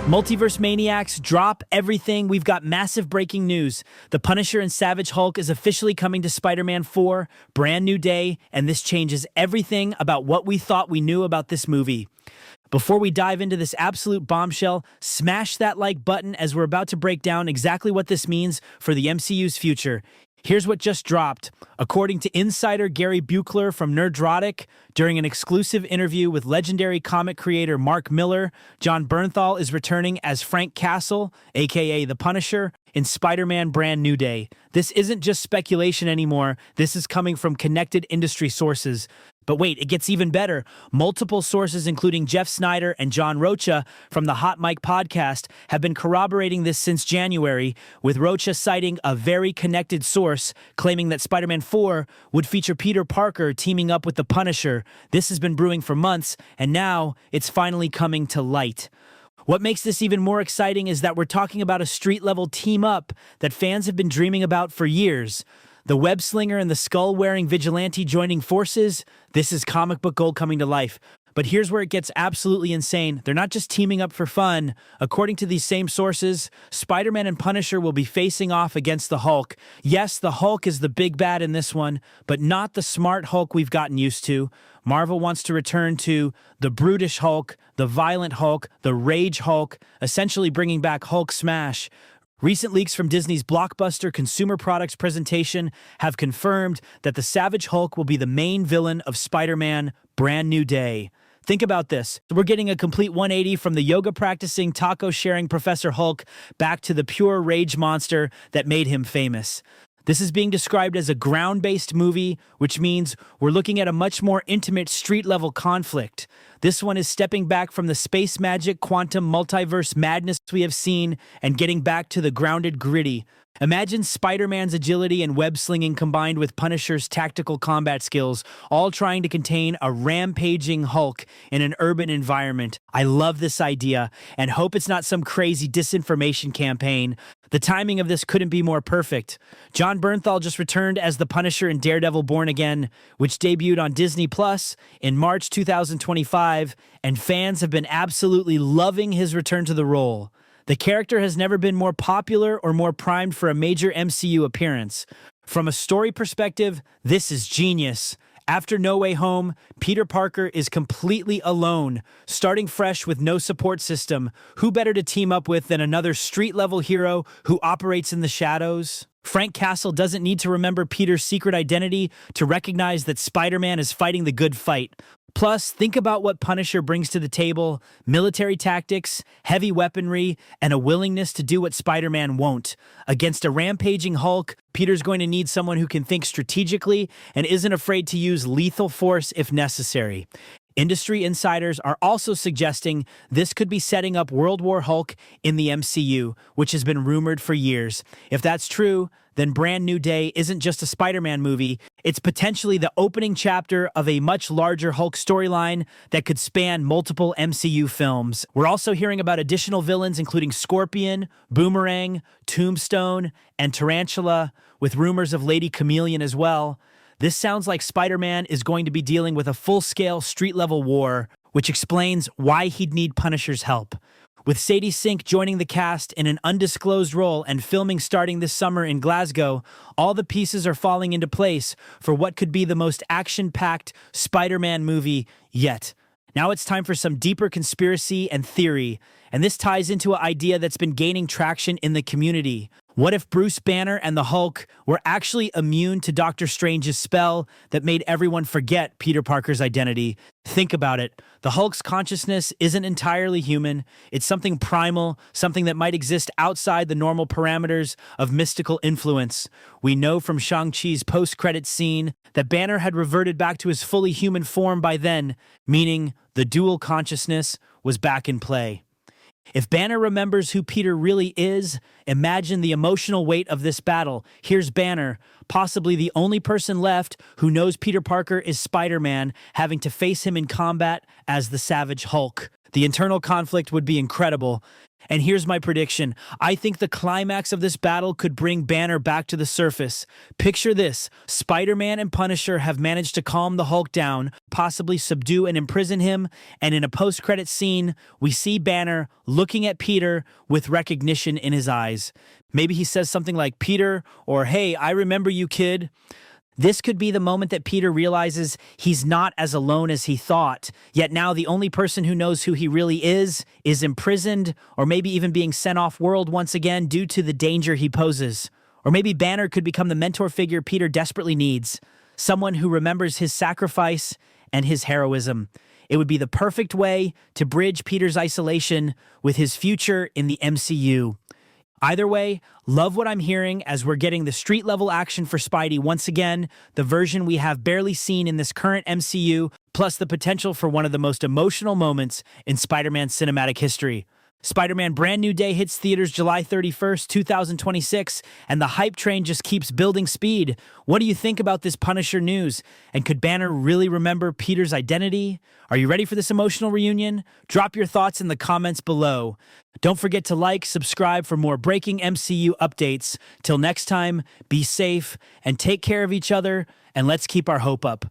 Multiverse Maniacs, drop everything. We've got massive breaking news. The Punisher and Savage Hulk is officially coming to Spider-Man 4, brand new day, and this changes everything about what we thought we knew about this movie. Before we dive into this absolute bombshell, smash that like button as we're about to break down exactly what this means for the MCU's future. Here's what just dropped. According to insider Gary Buechler from Nerdrotic, during an exclusive interview with legendary comic creator Mark Miller, John Bernthal is returning as Frank Castle, aka the Punisher, in Spider-Man Brand New Day. This isn't just speculation anymore. This is coming from connected industry sources. But wait, it gets even better. Multiple sources, including Jeff Snyder and John Rocha from the Hot Mic podcast, have been corroborating this since January, with Rocha citing a very connected source claiming that Spider-Man 4 would feature Peter Parker teaming up with the Punisher. This has been brewing for months, and now it's finally coming to light. What makes this even more exciting is that we're talking about a street-level team-up that fans have been dreaming about for years. The web-slinger and the skull-wearing vigilante joining forces, this is comic book gold coming to life. But here's where it gets absolutely insane. They're not just teaming up for fun. According to these same sources, Spider-Man and Punisher will be facing off against the Hulk. Yes, the Hulk is the big bad in this one, but not the smart Hulk we've gotten used to. Marvel wants to return to the brutish Hulk, the violent Hulk, the rage Hulk, essentially bringing back Hulk Smash. Recent leaks from Disney's blockbuster consumer products presentation have confirmed that the Savage Hulk will be the main villain of Spider-Man Brand New Day. Think about this. We're getting a complete 180 from the yoga-practicing, taco-sharing Professor Hulk back to the pure rage monster that made him famous. This is being described as a ground-based movie, which means we're looking at a much more intimate street-level conflict. This one is stepping back from the space magic, quantum, multiverse madness we have seen and getting back to the grounded gritty. Imagine Spider-Man's agility and web-slinging combined with Punisher's tactical combat skills, all trying to contain a rampaging Hulk in an urban environment. I love this idea and hope it's not some crazy disinformation campaign. The timing of this couldn't be more perfect. John Bernthal just returned as the Punisher in Daredevil Born Again, which debuted on Disney Plus in March 2025, and fans have been absolutely loving his return to the role. The character has never been more popular or more primed for a major MCU appearance. From a story perspective, this is genius. After No Way Home, Peter Parker is completely alone, starting fresh with no support system. Who better to team up with than another street-level hero who operates in the shadows? Frank Castle doesn't need to remember Peter's secret identity to recognize that Spider-Man is fighting the good fight. Plus, think about what Punisher brings to the table: military tactics, heavy weaponry, and a willingness to do what Spider-Man won't. Against a rampaging Hulk, Peter's going to need someone who can think strategically and isn't afraid to use lethal force if necessary. Industry insiders are also suggesting this could be setting up World War Hulk in the MCU, which has been rumored for years. If that's true, then Brand New Day isn't just a Spider-Man movie. It's potentially the opening chapter of a much larger Hulk storyline that could span multiple MCU films. We're also hearing about additional villains including Scorpion, Boomerang, Tombstone, and Tarantula, with rumors of Lady Chameleon as well. This sounds like Spider-Man is going to be dealing with a full-scale street-level war, which explains why he'd need Punisher's help. With Sadie Sink joining the cast in an undisclosed role and filming starting this summer in Glasgow, all the pieces are falling into place for what could be the most action-packed Spider-Man movie yet. Now it's time for some deeper conspiracy and theory, and this ties into an idea that's been gaining traction in the community. What if Bruce Banner and the Hulk were actually immune to Doctor Strange's spell that made everyone forget Peter Parker's identity? Think about it. The Hulk's consciousness isn't entirely human. It's something primal, something that might exist outside the normal parameters of mystical influence. We know from Shang-Chi's post-credits scene that Banner had reverted back to his fully human form by then, meaning the dual consciousness was back in play. If Banner remembers who Peter really is, imagine the emotional weight of this battle. Here's Banner, possibly the only person left who knows Peter Parker is Spider-Man, having to face him in combat as the Savage Hulk. The internal conflict would be incredible. And here's my prediction. I think the climax of this battle could bring Banner back to the surface. Picture this. Spider-Man and Punisher have managed to calm the Hulk down, possibly subdue and imprison him, and in a post-credit scene, we see Banner looking at Peter with recognition in his eyes. Maybe he says something like, "Peter," or "Hey, I remember you, kid." This could be the moment that Peter realizes he's not as alone as he thought, yet now the only person who knows who he really is imprisoned, or maybe even being sent off-world once again due to the danger he poses. Or maybe Banner could become the mentor figure Peter desperately needs, someone who remembers his sacrifice and his heroism. It would be the perfect way to bridge Peter's isolation with his future in the MCU. Either way, love what I'm hearing as we're getting the street-level action for Spidey once again, the version we have barely seen in this current MCU, plus the potential for one of the most emotional moments in Spider-Man cinematic history. Spider-Man Brand New Day hits theaters July 31st, 2026, and the hype train just keeps building speed. What do you think about this Punisher news? And could Banner really remember Peter's identity? Are you ready for this emotional reunion? Drop your thoughts in the comments below. Don't forget to like, subscribe for more breaking MCU updates. Till next time, be safe and take care of each other, and let's keep our hope up.